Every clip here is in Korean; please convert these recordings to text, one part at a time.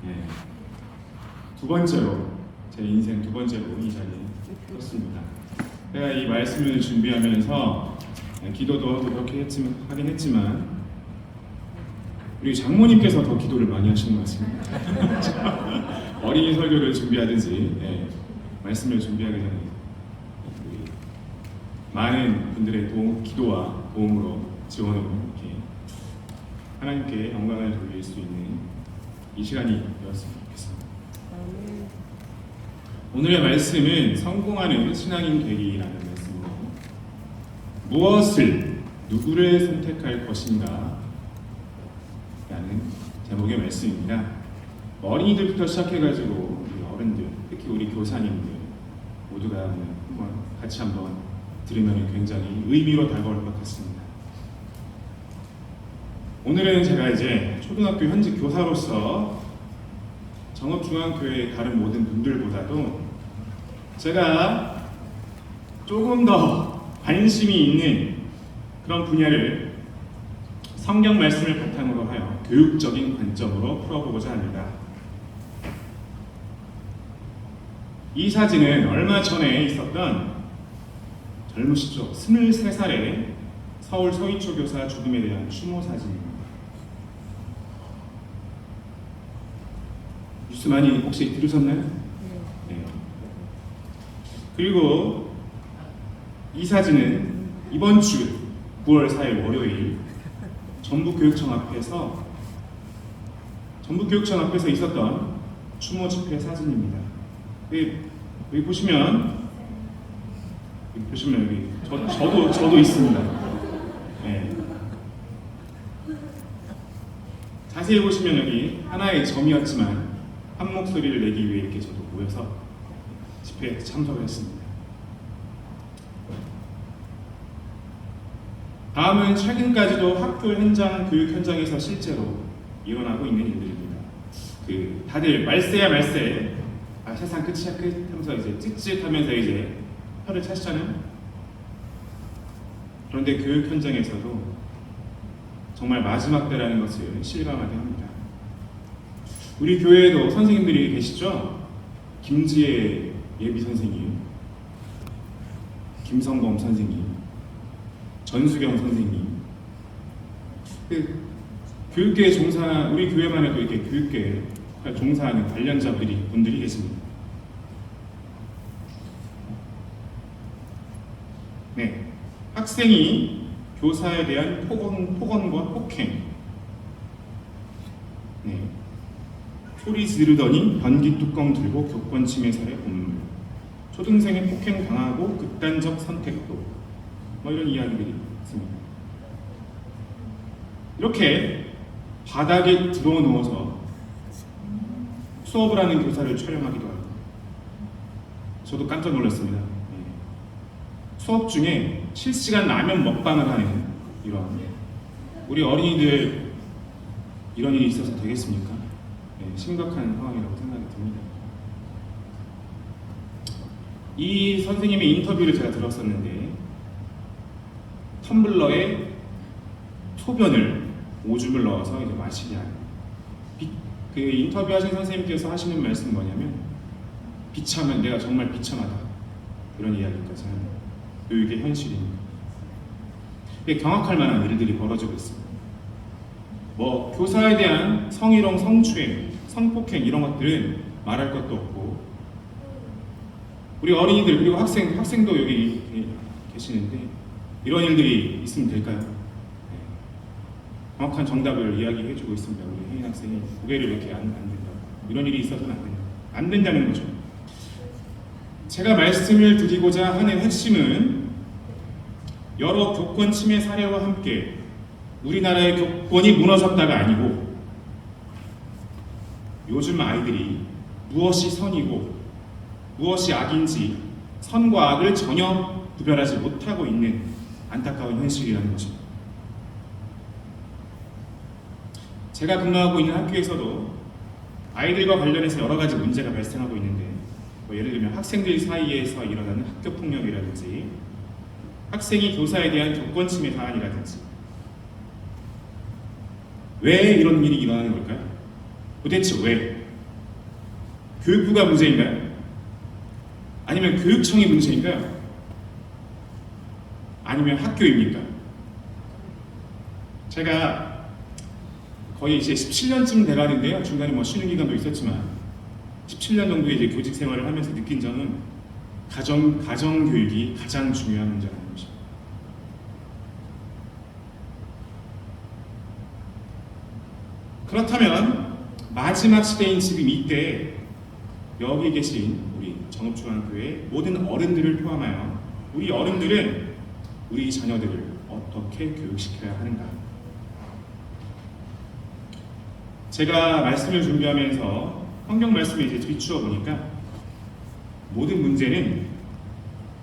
네. 두 번째로 제 인생 두 번째로 이 자리에 섰습니다. 제가 이 말씀을 준비하면서 기도도 그렇게 하긴 했지만 우리 장모님께서 더 기도를 많이 하시는 것 같습니다. 어린이 설교를 준비하든지 말씀을 준비하기 전에 많은 분들의 기도와 도움으로 지원으로 이렇게 하나님께 영광을 돌릴 수 있는 이 시간이 되었으면 좋겠습니다. 오늘의 말씀은 성공하는 신앙인 되기라는 말씀으로 무엇을 누구를 선택할 것인가 라는 제목의 말씀입니다. 어린이들부터 시작해가지고 우리 어른들, 특히 우리 교사님들 모두가 같이 한번 들으면 굉장히 의미로 다가올 것 같습니다. 오늘은 제가 이제 초등학교 현직 교사로서 정읍중앙교회의 다른 모든 분들보다도 제가 조금 더 관심이 있는 그런 분야를 성경 말씀을 바탕으로 하여 교육적인 관점으로 풀어보고자 합니다. 이 사진은 얼마 전에 있었던 젊으시죠? 23살의 서울 서희초 교사 죽음에 대한 추모 사진입니다. 뉴스 많이 혹시 들으셨나요? 네. 그리고 이 사진은 이번 주 9월 4일 월요일 전북교육청 앞에서 있었던 추모 집회 사진입니다. 여기 보시면 여기 저도 있습니다. 네. 자세히 보시면 여기 하나의 점이었지만 한 목소리를 내기 위해 이렇게 저도 모여서 집회에 참석을 했습니다. 다음은 최근까지도 학교 현장, 교육 현장에서 실제로 일어나고 있는 일들입니다. 다들 말세야 말세, 세상 끝이야 끝 하면서 이제 찝찝하면서 이제 혀를 차시잖아요. 그런데 교육 현장에서도 정말 마지막 때라는 것을 실감하게 합니다. 우리 교회에도 선생님들이 계시죠? 김지혜 예비 선생님, 김성범 선생님, 전수경 선생님. 교육계에 우리 교회만 해도 이렇게 교육계에 종사하는 분들이 계십니다. 네, 학생이 교사에 대한 폭언과 폭행. 네. 소리 지르더니 변기 뚜껑 들고 교권 침해 사례 본물. 초등생의 폭행 당하고 극단적 선택도. 이런 이야기들이 있습니다. 이렇게 바닥에 들어 누워서 수업을 하는 교사를 촬영하기도 하고 저도 깜짝 놀랐습니다. 수업 중에 실시간 라면 먹방을 하는 이런 우리 어린이들 이런 일이 있어서 되겠습니까? 심각한 상황이라고 생각이 듭니다. 이 선생님의 인터뷰를 제가 들었었는데 텀블러에 소변을 오줌을 넣어서 이제 마시게 하는 그 인터뷰하신 선생님께서 하시는 말씀은 뭐냐면 비참한 내가 정말 비참하다 그런 이야기까지 하는 교육의 현실입니다. 경악할 만한 일들이 벌어지고 있습니다. 교사에 대한 성희롱, 성추행, 성폭행 이런 것들은 말할 것도 없고 우리 어린이들 그리고 학생도 여기 계시는데 이런 일들이 있으면 될까요? 정확한 정답을 이야기해주고 있습니다. 우리 혜인 학생이 고개를 이렇게 안 된다고. 이런 일이 있어서는 안 된다는 거죠. 제가 말씀을 드리고자 하는 핵심은 여러 교권 침해 사례와 함께 우리나라의 교권이 무너졌다가 아니고 요즘 아이들이 무엇이 선이고 무엇이 악인지 선과 악을 전혀 구별하지 못하고 있는 안타까운 현실이라는 것입니다. 제가 근무하고 있는 학교에서도 아이들과 관련해서 여러 가지 문제가 발생하고 있는데 예를 들면 학생들 사이에서 일어나는 학교 폭력이라든지 학생이 교사에 대한 교권 침해 사안이라든지 왜 이런 일이 일어나는 걸까요? 도대체 왜? 교육부가 문제인가요? 아니면 교육청이 문제인가요? 아니면 학교입니까? 제가 거의 이제 17년쯤 돼가는데요. 중간에 뭐 쉬는 기간도 있었지만 17년 정도 이제 교직 생활을 하면서 느낀 점은 가정 교육이 가장 중요한 문제라는 것입니다. 그렇다면 마지막 시대인 지금 이때 여기 계신 우리 정읍중앙교회 모든 어른들을 포함하여 우리 어른들은 우리 자녀들을 어떻게 교육시켜야 하는가? 제가 말씀을 준비하면서 성경 말씀을 이제 비추어 보니까 모든 문제는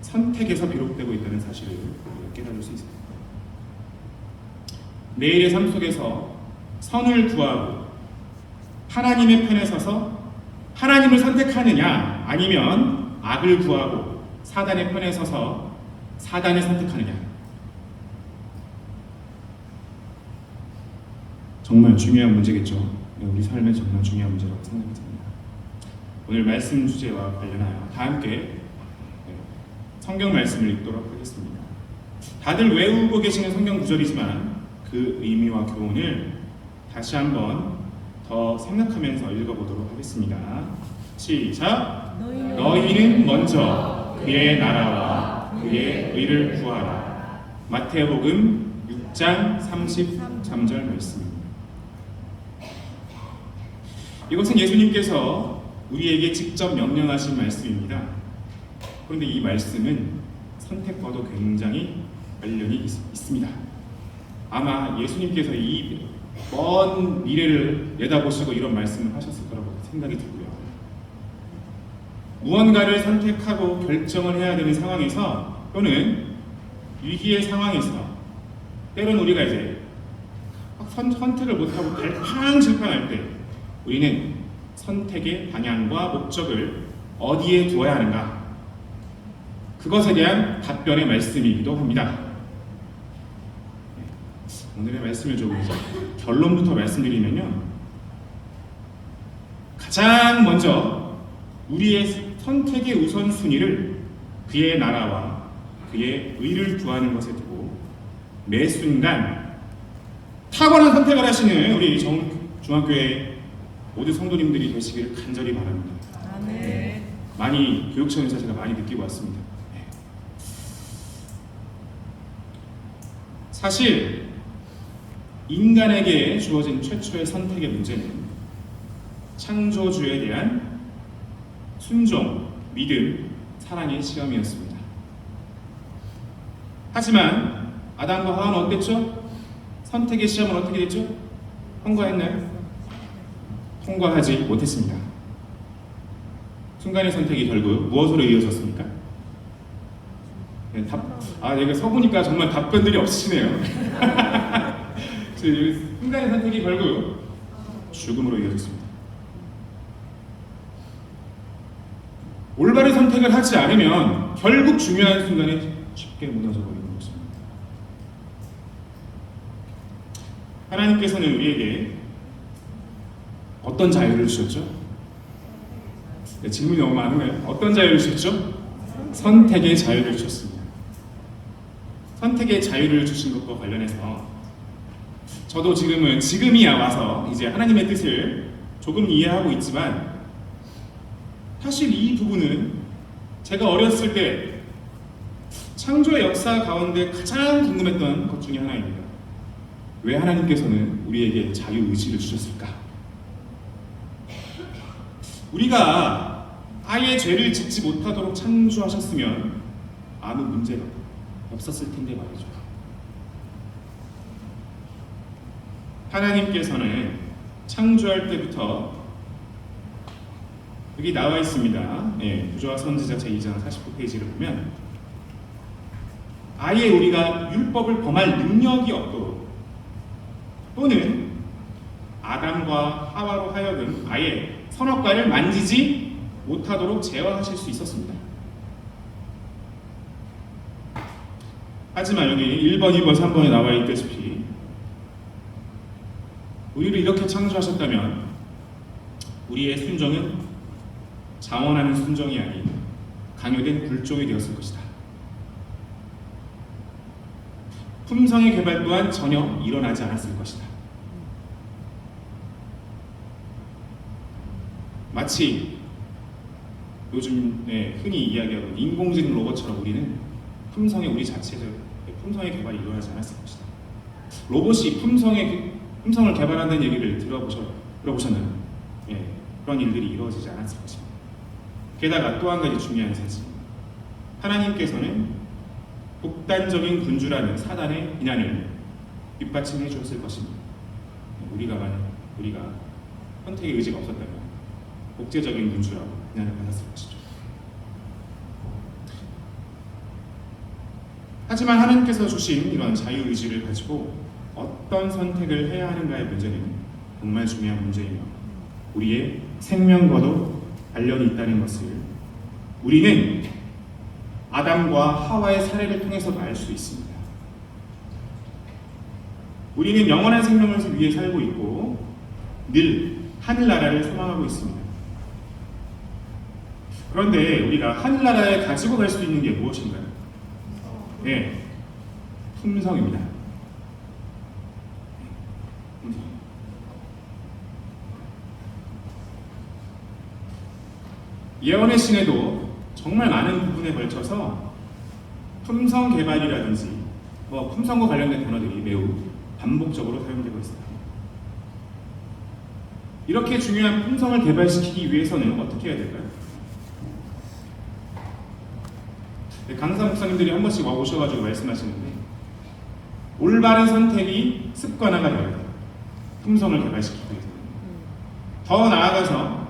선택에서 비롯되고 있다는 사실을 우리가 깨달을 수 있습니다. 내일의 삶 속에서 선을 구하고 하나님의 편에 서서 하나님을 선택하느냐, 아니면 악을 구하고 사단의 편에 서서 사단을 선택하느냐. 정말 중요한 문제겠죠. 우리 삶에 정말 중요한 문제라고 생각이 듭니다. 오늘 말씀 주제와 관련하여 다 함께 성경 말씀을 읽도록 하겠습니다. 다들 외우고 계시는 성경 구절이지만 그 의미와 교훈을 다시 한번 더 생각하면서 읽어보도록 하겠습니다. 시작! 너희는 먼저 그의 나라와 그의 의를 구하라. 마태복음 6장 33절 말씀입니다. 이것은 예수님께서 우리에게 직접 명령하신 말씀입니다. 그런데 이 말씀은 선택과도 굉장히 관련이 있습니다. 아마 예수님께서 이 먼 미래를 내다보시고 이런 말씀을 하셨을 거라고 생각이 들고요. 무언가를 선택하고 결정을 해야 되는 상황에서 또는 위기의 상황에서 때로는 우리가 이제 선택을 못하고 갈팡질팡할 때 우리는 선택의 방향과 목적을 어디에 두어야 하는가? 그것에 대한 답변의 말씀이기도 합니다. 오늘의 말씀을 좀 결론부터 말씀드리면요. 가장 먼저 우리의 선택의 우선순위를 그의 나라와 그의 의를 구하는 것에 두고 매 순간 탁월한 선택을 하시는 우리 중앙교회 모든 성도님들이 되시기를 간절히 바랍니다. 아멘. 많이 교육청에서 제가 많이 느끼고 왔습니다. 사실 인간에게 주어진 최초의 선택의 문제는 창조주에 대한 순종, 믿음, 사랑의 시험이었습니다. 하지만 아담과 하와는 어땠죠? 선택의 시험은 어떻게 됐죠? 통과했나요? 통과하지 못했습니다. 순간의 선택이 결국 무엇으로 이어졌습니까? 네, 내가 서보니까 정말 답변들이 없으시네요. 순간의 선택이 결국 죽음으로 이어졌습니다. 올바른 선택을 하지 않으면 결국 중요한 순간에 쉽게 무너져 버리는 것입니다. 하나님께서는 우리에게 어떤 자유를 주셨죠? 네, 질문이 너무 많으네요. 어떤 자유를 주셨죠? 선택의 자유를 주셨습니다. 선택의 자유를 주신 것과 관련해서 저도 지금이야 와서 이제 하나님의 뜻을 조금 이해하고 있지만 사실 이 부분은 제가 어렸을 때 창조의 역사 가운데 가장 궁금했던 것 중에 하나입니다. 왜 하나님께서는 우리에게 자유의지를 주셨을까? 우리가 아예 죄를 짓지 못하도록 창조하셨으면 아무 문제가 없었을 텐데 말이죠. 하나님께서는 창조할 때부터 여기 나와 있습니다. 부조와 선지자 제2장 49페이지를 보면 아예 우리가 율법을 범할 능력이 없도록 또는 아담과 하와로 하여금 아예 선악과를 만지지 못하도록 제어하실 수 있었습니다. 하지만 여기 1번, 2번, 3번에 나와 있다시피 우리를 이렇게 창조하셨다면 우리의 순종은 자원하는 순종이 아닌 강요된 굴종이 되었을 것이다. 품성의 개발 또한 전혀 일어나지 않았을 것이다. 마치 요즘에 흔히 이야기하는 인공지능 로봇처럼 우리는 우리 자체에서 품성의 개발이 일어나지 않았을 것이다. 로봇이 품성을 개발한다는 얘기를 들어보셨나요? 그런 일들이 이루어지지 않았을 것입니다. 게다가 또 한 가지 중요한 사실, 하나님께서는 독단적인 군주라는 사단의 비난을 뒷받침해 주었을 것입니다. 우리가 선택의 의지가 없었다면 독재적인 군주라고 비난을 받았을 것이죠. 하지만 하나님께서 주신 이런 자유의지를 가지고 어떤 선택을 해야 하는가의 문제는 정말 중요한 문제이며 우리의 생명과도 관련이 있다는 것을 우리는 아담과 하와의 사례를 통해서도 알 수 있습니다. 우리는 영원한 생명을 위해 살고 있고 늘 하늘나라를 소망하고 있습니다. 그런데 우리가 하늘나라에 가지고 갈 수 있는 게 무엇인가요? 네, 품성입니다. 품성. 예언의 신에도 정말 많은 부분에 걸쳐서 품성 개발이라든지 품성과 관련된 단어들이 매우 반복적으로 사용되고 있습니다. 이렇게 중요한 품성을 개발시키기 위해서는 어떻게 해야 될까요? 강사 목사님들이 한 번씩 오셔가지고 말씀하시는데 올바른 선택이 습관화가 되어야 돼요. 품성을 개발시키기 위해서는. 더 나아가서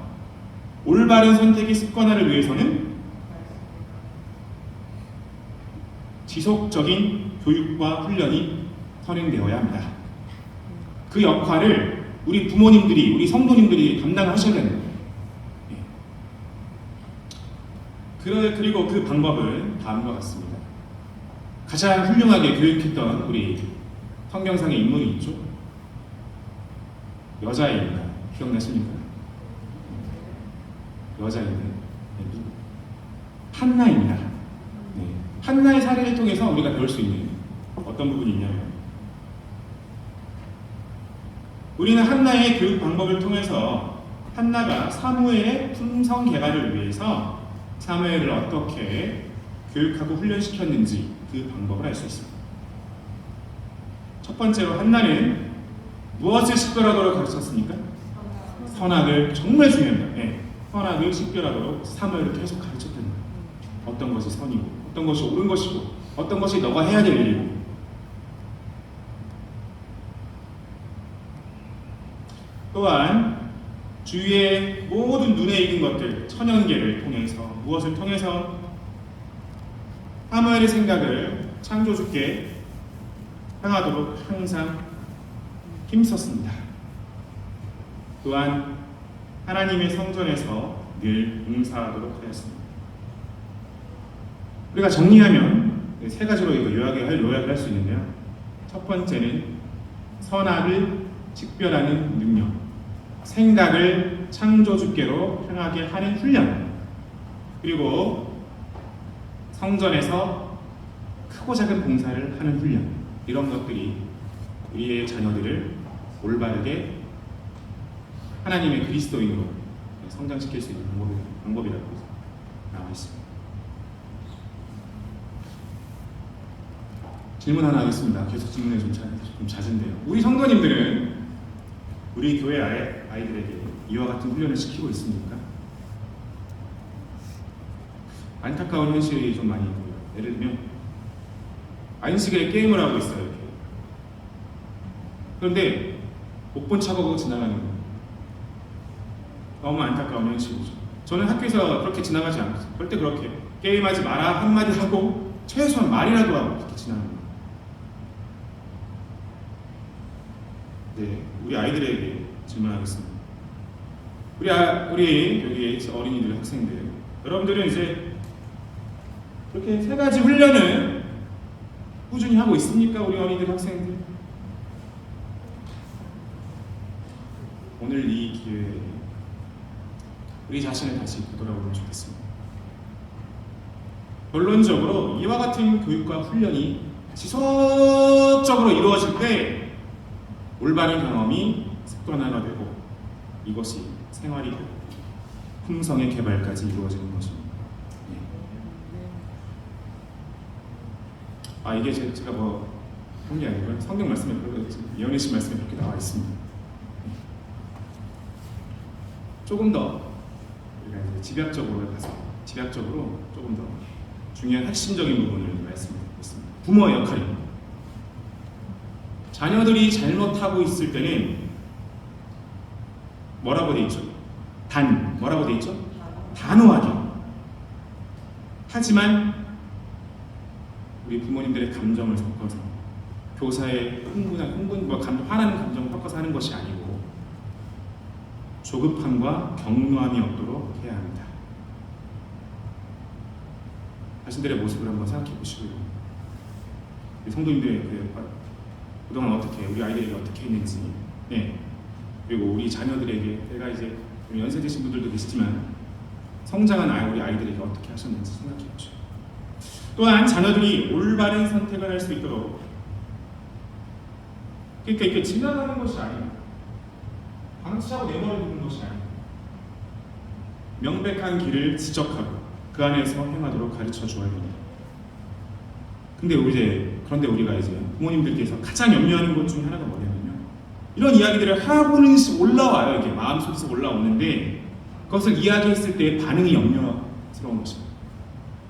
올바른 선택이 습관화를 위해서는 지속적인 교육과 훈련이 선행되어야 합니다. 그 역할을 우리 부모님들이, 우리 성도님들이 감당하셔야 됩니다. 그리고 그 방법은 다음과 같습니다. 가장 훌륭하게 교육했던 우리 성경상의 인물이 있죠. 여자입니다. 기억나십니까? 여자인데 한나입니다. 한나의 사례를 통해서 우리가 배울 수 있는 어떤 부분이 있냐면 우리는 한나의 교육 방법을 통해서 한나가 사무엘의 품성 개발을 위해서 사무엘을 어떻게 교육하고 훈련시켰는지 그 방법을 알 수 있습니다. 첫 번째로 한나는 무엇을 식별하도록 가르쳤습니까? 선악을. 정말 중요합니다. 선악을 식별하도록 사무엘을 계속 가르쳤다는 거예요. 어떤 것이 선이고 어떤 것이 옳은 것이고 어떤 것이 너가 해야 될 일이고. 또한 주위의 모든 눈에 익은 것들, 천연계를 통해서, 무엇을 통해서 사무엘의 생각을 창조주께 향하도록 항상 힘썼습니다. 또한 하나님의 성전에서 늘 봉사하도록 하였습니다. 우리가 정리하면 세 가지로 이거 요약을 할 수 있는데요. 첫 번째는 선악을 식별하는 능력, 생각을 창조주께로 향하게 하는 훈련, 그리고 성전에서 크고 작은 봉사를 하는 훈련, 이런 것들이 우리의 자녀들을 올바르게 하나님의 그리스도인으로 성장시킬 수 있는 방법이라고 나와 있습니다. 질문 하나 하겠습니다. 계속 질문이 좀 잦은데요. 우리 성도님들은 우리 교회 아이들에게 이와 같은 훈련을 시키고 있습니까? 안타까운 현실이 좀 많이 보여요. 예를 들면 안식일에 게임을 하고 있어요. 이렇게. 그런데 못 본 척하고 지나가는 거예요. 너무 안타까운 현실이죠. 저는 학교에서 그렇게 지나가지 않았어요. 절대 그렇게 게임하지 마라 한마디 하고 최소한 말이라도 하고 그렇게 지나가는 거예요. 네, 우리 아이들에게 질문하겠습니다. 우리 여기 어린이들, 학생들, 여러분들은 이제 그렇게 세 가지 훈련을 꾸준히 하고 있습니까? 우리 어린이들, 학생들. 오늘 이 기회에 우리 자신을 다시 되돌아보면 좋겠습니다. 결론적으로 이와 같은 교육과 훈련이 지속적으로 이루어질 때 올바른 경험이 습관화가 되고 이것이 생활이 되고 품성의 개발까지 이루어지는 것입니다. 이게 제가 뭐 한 게 아니고요. 성경 말씀에 예언의 신 말씀에 그렇게 나와 있습니다. 조금 더 우리가 이제 집약적으로 조금 더 중요한 핵심적인 부분을 말씀드리겠습니다. 부모의 역할입니다. 자녀들이 잘못하고 있을 때는 뭐라고 돼 있죠? 뭐라고 돼 있죠? 단호하게. 하지만 우리 부모님들의 감정을 섞어서 교사의 흥분과 화나는 감정을 섞어서 하는 것이 아니고 조급함과 경노함이 없도록 해야 합니다. 자신들의 모습을 한번 생각해 보시고요. 우리 성도님들의 그동안 어떻게 우리 아이들에게 어떻게 했는지, 그리고 우리 자녀들에게 내가 이제 연세 드신 분들도 계시지만 성장한 우리 아이들에게 어떻게 하셨는지 생각해 보시고, 또한 자녀들이 올바른 선택을 할 수 있도록, 그러니까 이렇게 지나가는 것이 아니고 방치하고 내버려두는 것이 아니고 명백한 길을 지적하고 그 안에서 행하도록 가르쳐 주어야 됩니다. 그런데 우리가 이제 부모님들께서 가장 염려하는 것 중에 하나가 뭐냐면요, 이런 이야기들을 하고는 올라와요. 이게 마음속에서 올라오는데 그것을 이야기했을 때 반응이 염려스러운 것입니다.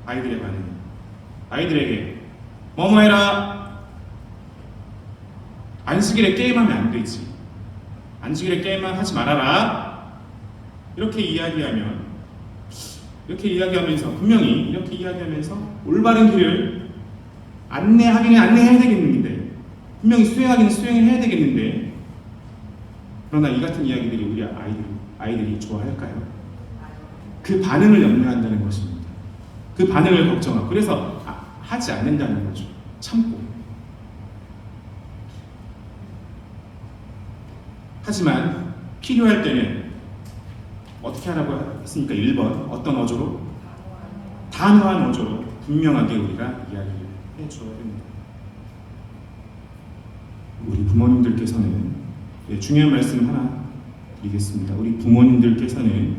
아이들의 반응이. 아이들에게 뭐뭐 해라. 안식일에 게임하면 안 되지. 안식일에 게임만 하지 말아라. 이렇게 이야기하면서 분명히 이렇게 이야기하면서 올바른 길을 안내해야 되겠는데, 분명히 수행해야 되겠는데, 그러나 이 같은 이야기들이 우리 아이들이 좋아할까요? 그 반응을 염려한다는 것입니다. 그 반응을 걱정하고, 그래서 하지 않는다는 거죠. 참고. 하지만 필요할 때는 어떻게 하라고 했습니까? 1번 어떤 어조로? 단호한 어조로 분명하게 우리가 이야기를 해줘야 됩니다. 우리 부모님들께서는 중요한 말씀 하나 드리겠습니다. 우리 부모님들께서는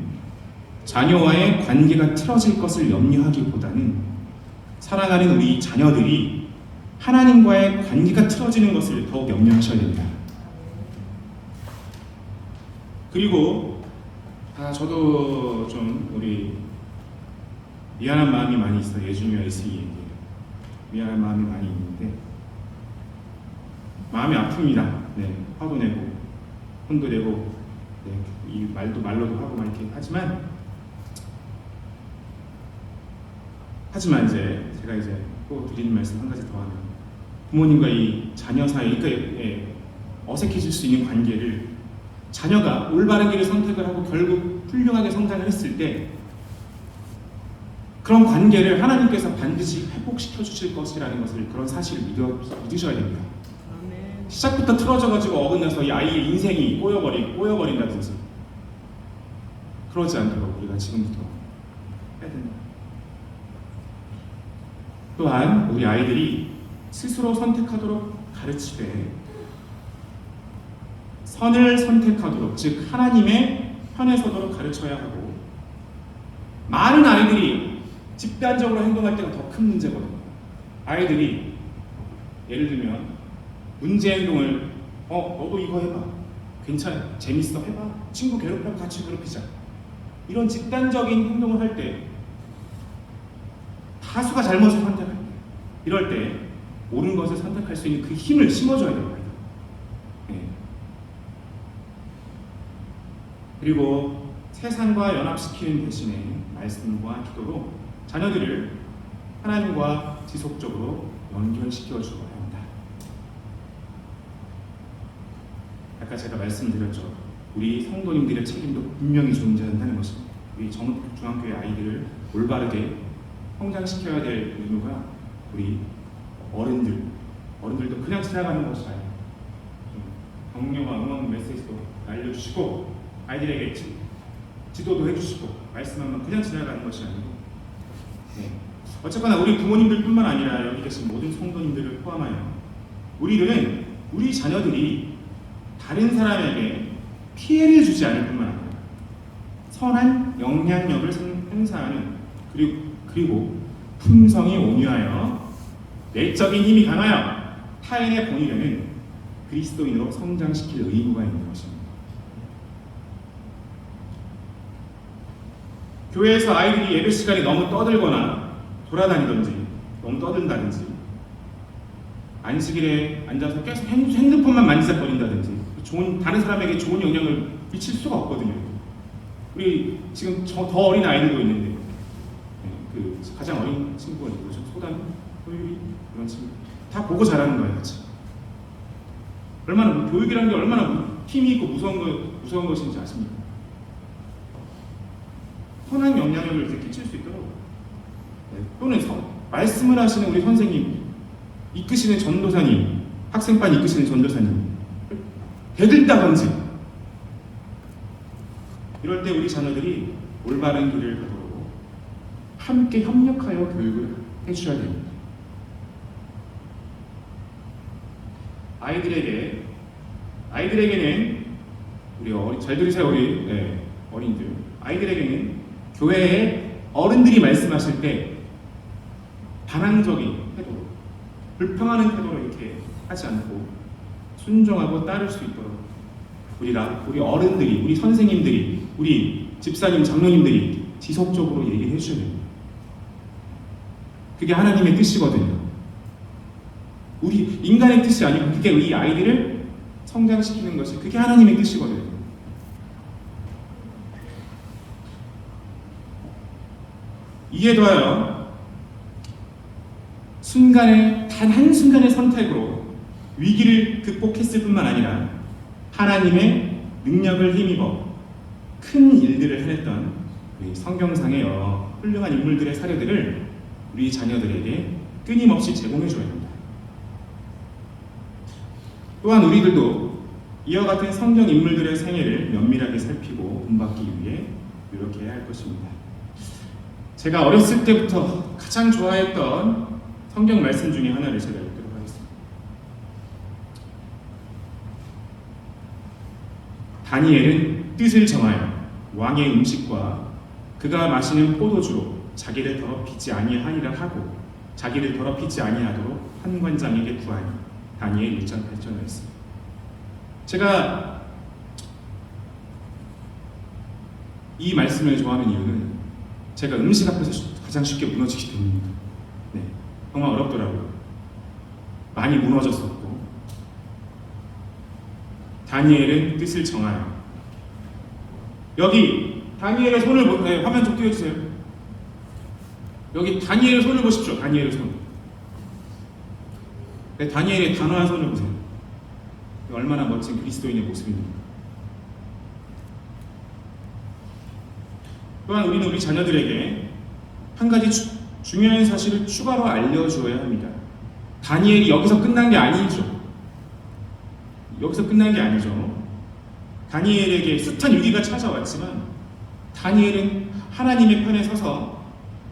자녀와의 관계가 틀어질 것을 염려하기보다는 사랑하는 우리 자녀들이 하나님과의 관계가 틀어지는 것을 더욱 염려하셔야 됩니다. 그리고 저도 좀 우리 미안한 마음이 많이 있어요. 예준이와 이슬이에게 미안한 마음이 많이 있는데 마음이 아픕니다. 화도 내고 혼도 내고 이 말로도 하고 막 이렇게 하지만 이제 제가 이제 또 드리는 말씀 한 가지 더 하면, 부모님과 이 자녀 사이에 어색해질 수 있는 관계를 자녀가 올바른 길을 선택을 하고 결국 훌륭하게 성장을 했을 때 그런 관계를 하나님께서 반드시 회복시켜 주실 것이라는 것을, 그런 사실을 믿으셔야 됩니다. 시작부터 틀어져가지고 어긋나서 이 아이의 인생이 꼬여버린다든지 그러지 않도록 우리가 지금부터 해야 된다. 또한 우리 아이들이 스스로 선택하도록 가르치되 선을 선택하도록, 즉 하나님의 편에 서도록 가르쳐야 하고, 많은 아이들이 집단적으로 행동할 때가 더 큰 문제거든요. 아이들이 예를 들면 문제 행동을 너도 이거 해봐, 괜찮아, 재밌어, 해봐, 친구 괴롭혀, 같이 괴롭히자, 이런 집단적인 행동을 할 때 다수가 잘못을 선택할 때, 이럴 때 옳은 것을 선택할 수 있는 그 힘을 심어줘야 됩니다. 그리고 세상과 연합시키는 대신에 말씀과 기도로 자녀들을 하나님과 지속적으로 연결시켜 주어야 합니다. 아까 제가 말씀드렸죠. 우리 성도님들의 책임도 분명히 존재한다는 것입니다. 우리 중앙교회 아이들을 올바르게 성장시켜야 될 의무가 우리 어른들도 그냥 지나가는 것이 아니에요. 격려와 응원 메시지도 알려주시고 아이들에게 기도도 해주시고 말씀하면 그냥 지나가는 것이 아니고 네. 어쨌거나 우리 부모님들뿐만 아니라 여기 계신 모든 성도님들을 포함하여 우리들은 우리 자녀들이 다른 사람에게 피해를 주지 않을 뿐만 아니라 선한 영향력을 행사하는 그리고 품성이 온유하여 내적인 힘이 강하여 타인의 본이 되는 그리스도인으로 성장시킬 의무가 있는 것입니다. 교회에서 아이들이 예배 시간에 너무 떠들거나 돌아다니든지 너무 떠든다든지 안식일에 앉아서 계속 핸드폰만 만지작거린다든지 다른 사람에게 좋은 영향을 미칠 수가 없거든요. 우리 지금 더 어린 아이들도 있는데 그 가장 어린 친구가 누구죠? 소단, 호율이 이런 친구 다 보고 자라는 거예요, 같이. 얼마나 교육이라는 게 얼마나 힘이 있고 무서운 것인지 아십니까? 선한 영향력을 이렇게 끼칠 수 있도록 또는 말씀을 하시는 우리 선생님, 이끄시는 전도사님, 학생반 이끄시는 전도사님 대들다든지 이럴 때 우리 자녀들이 올바른 길을 가도록 함께 협력하여 교육을 해주셔야 됩니다. 아이들에게는 우리 잘 들으세요, 우리 어린이들. 아이들에게는 교회에 어른들이 말씀하실 때 반항적인 태도로, 불평하는 태도로 이렇게 하지 않고 순종하고 따를 수 있도록 우리 어른들이, 우리 선생님들이, 우리 집사님, 장로님들이 지속적으로 얘기해 주셔야 됩니다. 그게 하나님의 뜻이거든요. 우리 인간의 뜻이 아니고 그게 이 아이들을 성장시키는 것이 그게 하나님의 뜻이거든요. 이에 더하여 단 한순간의 선택으로 위기를 극복했을 뿐만 아니라 하나님의 능력을 힘입어 큰 일들을 해냈던 성경상의 여러 훌륭한 인물들의 사례들을 우리 자녀들에게 끊임없이 제공해줘야 합니다. 또한 우리들도 이와 같은 성경 인물들의 생애를 면밀하게 살피고 본받기 위해 노력해야 할 것입니다. 제가 어렸을 때부터 가장 좋아했던 성경 말씀 중에 하나를 제가 읽도록 하겠습니다. 다니엘은 뜻을 정하여 왕의 음식과 그가 마시는 포도주로 자기를 더럽히지 아니하니라 하고 자기를 더럽히지 아니하도록 한 관장에게 구하니 다니엘 1장 8절이었습니다. 제가 이 말씀을 좋아하는 이유는 제가 음식 앞에서 가장 쉽게 무너지기 때문입니다. 네, 정말 어렵더라고요. 많이 무너졌었고 다니엘은 뜻을 정하여 여기 다니엘의 손을 화면 좀 띄워주세요. 여기 다니엘의 손을 보십시오. 다니엘의 손. 네, 다니엘의 단호한 손을 보세요. 얼마나 멋진 그리스도인의 모습입니까? 또한 우리는 우리 자녀들에게 한 가지 중요한 사실을 추가로 알려주어야 합니다. 다니엘이 여기서 끝난 게 아니죠. 다니엘에게 숱한 위기가 찾아왔지만 다니엘은 하나님의 편에 서서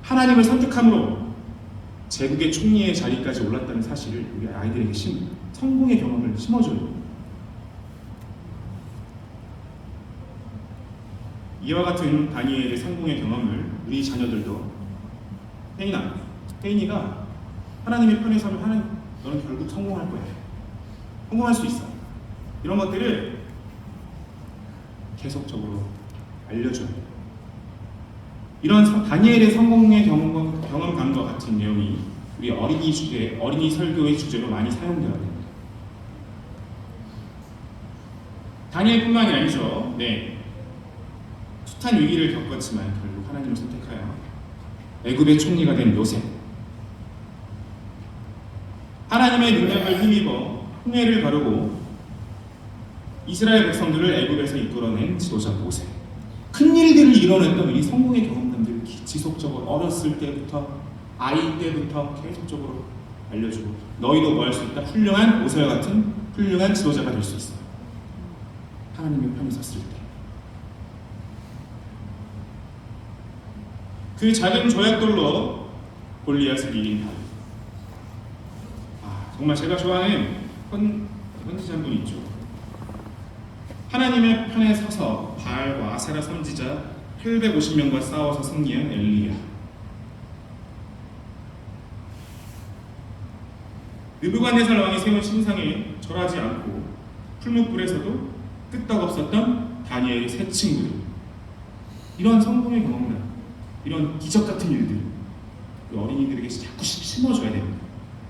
하나님을 선택함으로 제국의 총리의 자리까지 올랐다는 사실을 우리 아이들에게 성공의 경험을 심어줘요. 이와 같은 다니엘의 성공의 경험을 우리 자녀들도 혜인이가 하나님의 편에 서면 너는 결국 성공할 거야. 성공할 수 있어. 이런 것들을 계속적으로 알려줘야 돼요. 이런 다니엘의 성공의 경험담과 같은 내용이 우리 어린이 설교의 주제로 많이 사용되어야 됩니다. 다니엘뿐만이 아니죠. 네, 숱한 위기를 겪었지만 결국 하나님을 선택하여 애굽의 총리가 된 요셉. 하나님의 능력을 힘입어 홍해를 가르고 이스라엘 백성들을 애굽에서 이끌어낸 지도자 모세. 큰 일들을 이뤄냈던 이 성공의 경험담들을 지속적으로 어렸을 때부터 아이 때부터 계속적으로 알려주고 너희도 뭐 할 수 있다. 훌륭한 모세와 같은 훌륭한 지도자가 될 수 있어. 하나님의 편에 섰을 때. 그 작은 조약돌로 골리앗을 이긴 다윗. 정말 제가 좋아하는 선지자 한 분 있죠. 하나님의 편에 서서 바알과 아세라 선지자 850명과 싸워서 승리한 엘리야. 느부갓네살 왕이 세운 신상에 절하지 않고 풀무불에서도 끄떡없었던 다니엘의 세 친구들. 이런 성공의 경험들, 이런 기적 같은 일들, 우리 어린이들에게 자꾸 심어줘야 됩니다.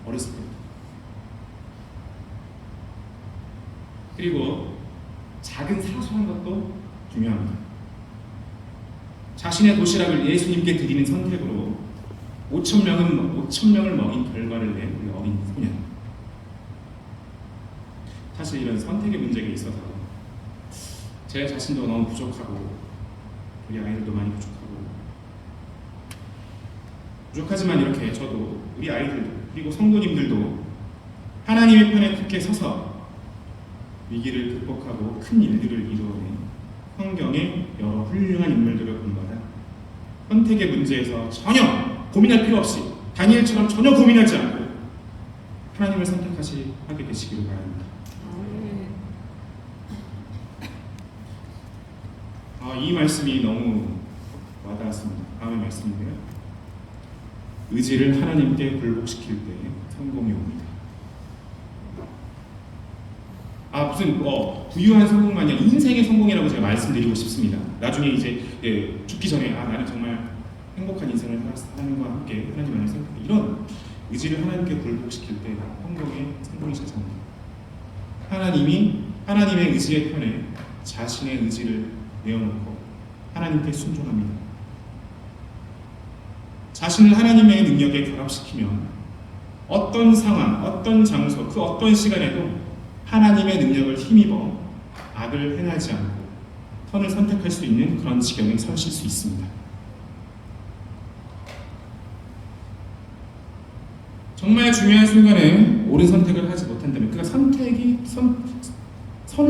어렸을 때. 그리고 작은 사소한 것도 중요합니다. 자신의 도시락을 예수님께 드리는 선택으로 5,000명을 먹인 결과를 낸 우리 어린 소년. 사실 이런 선택의 문제가 있어서 제 자신도 너무 부족하고 우리 아이들도 많이 부족하지만 이렇게 저도 우리 아이들도 그리고 성도님들도 하나님의 편에 굳게 서서 위기를 극복하고 큰 일들을 이루어낸 성경의 여러 훌륭한 인물들을 본받아 선택의 문제에서 전혀 고민할 필요 없이 다니엘처럼 전혀 고민하지 않고 하나님을 하게 되시기를 바랍니다. 이 말씀이 너무 와닿았습니다. 다음의 말씀인데요. 의지를 하나님께 굴복시킬 때 성공이 옵니다. 무슨 부유한 성공만이 아니라 인생의 성공이라고 제가 말씀드리고 싶습니다. 나중에 이제 죽기 전에 나는 정말 행복한 인생을 하는 것과 함께 하나님 안에서 이런 의지를 하나님께 굴복시킬 때 성공이 찾아옵니다. 하나님의 의지의 편에 자신의 의지를 내어놓고 하나님께 순종합니다. 자신을 하나님의 능력에 결합시키면 어떤 상황, 어떤 장소, 그 어떤 시간에도 하나님의 능력을 힘입어 악을 행하지 않고 선을 선택할 수 있는 그런 지경에 서실 수 있습니다. 정말 중요한 순간에 옳은 선택을 하지 못한다면 그가 선을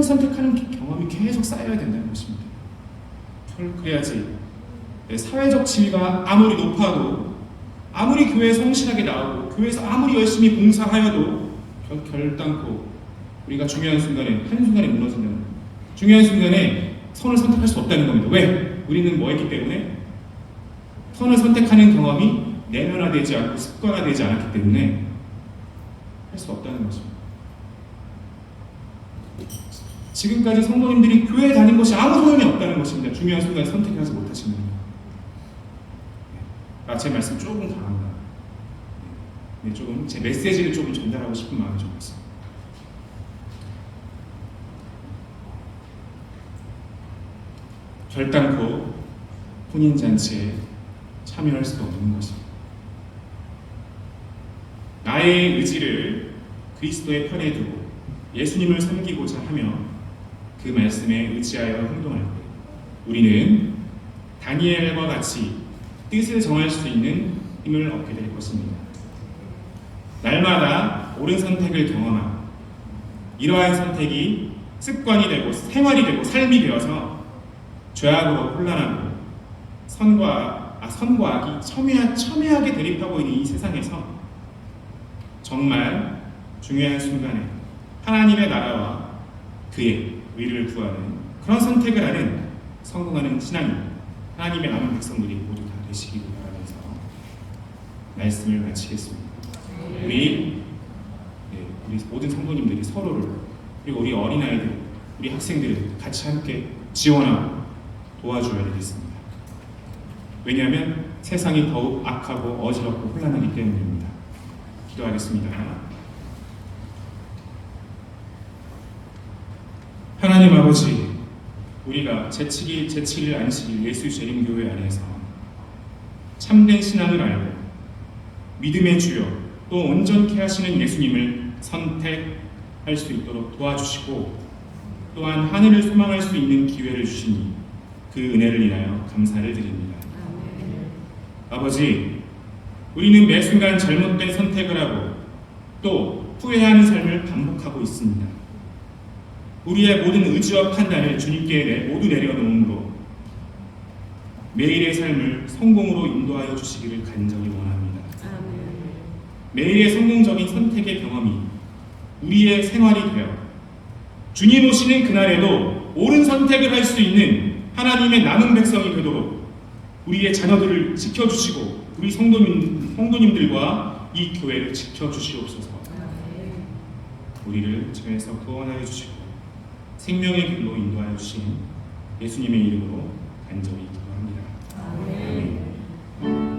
선택하는 경험이 계속 쌓여야 된다는 것입니다. 그래야지 사회적 지위가 아무리 높아도 아무리 교회에 성실하게 나오고 교회에서 아무리 열심히 봉사하여도 결단코 우리가 중요한 순간에 한순간에 무너진다는 중요한 순간에 선을 선택할 수 없다는 겁니다. 왜? 우리는 뭐 했기 때문에? 선을 선택하는 경험이 내면화되지 않고 습관화되지 않았기 때문에 할 수 없다는 것입니다. 지금까지 성도님들이 교회에 다닌 것이 아무 소용이 없다는 것입니다. 중요한 순간에 선택하지 못하시면. 제 말씀 조금 강합니다. 조금 제 메시지를 조금 전달하고 싶은 마음이 좀 있습니다. 결단코 혼인잔치에 참여할 수 없는 것입니다. 나의 의지를 그리스도의 편에 두고 예수님을 섬기고자 하며 그 말씀에 의지하여 행동할 때 우리는 다니엘과 같이 뜻을 정할 수 있는 힘을 얻게 될 것입니다. 날마다 옳은 선택을 경험하고 이러한 선택이 습관이 되고 생활이 되고 삶이 되어서 죄악으로 혼란하고 선과 악이 첨예하게 대립하고 있는 이 세상에서 정말 중요한 순간에 하나님의 나라와 그의 의를 구하는 그런 선택을 하는 성공하는 신앙이 하나님의 남은 백성들이 모두 다 되시기를 바라면서 말씀을 마치겠습니다. 우리 모든 성도님들이 서로를 그리고 우리 어린아이들, 우리 학생들을 같이 함께 지원하고 도와줘야 되겠습니다. 왜냐하면 세상이 더욱 악하고 어지럽고 혼란하기 때문입니다. 기도하겠습니다. 하나님 아버지, 우리가 제7일 안식일 예수 재림교회 안에서 참된 신앙을 알고 믿음의 주여 또 온전케 하시는 예수님을 선택할 수 있도록 도와주시고 또한 하늘을 소망할 수 있는 기회를 주시니 그 은혜를 인하여 감사를 드립니다. 아버지, 우리는 매 순간 잘못된 선택을 하고 또 후회하는 삶을 반복하고 있습니다. 우리의 모든 의지와 판단을 주님께 모두 내려놓음으로 매일의 삶을 성공으로 인도하여 주시기를 간절히 원합니다. 아멘. 매일의 성공적인 선택의 경험이 우리의 생활이 되어 주님 오시는 그날에도 옳은 선택을 할 수 있는 하나님의 남은 백성이 되도록 우리의 자녀들을 지켜주시고 우리 성도님들과 이 교회를 지켜주시옵소서. 우리를 죄에서 구원하여 주시고 생명의 길로 인도하여 주신 예수님의 이름으로 간절히 기도합니다. 아멘. 아멘.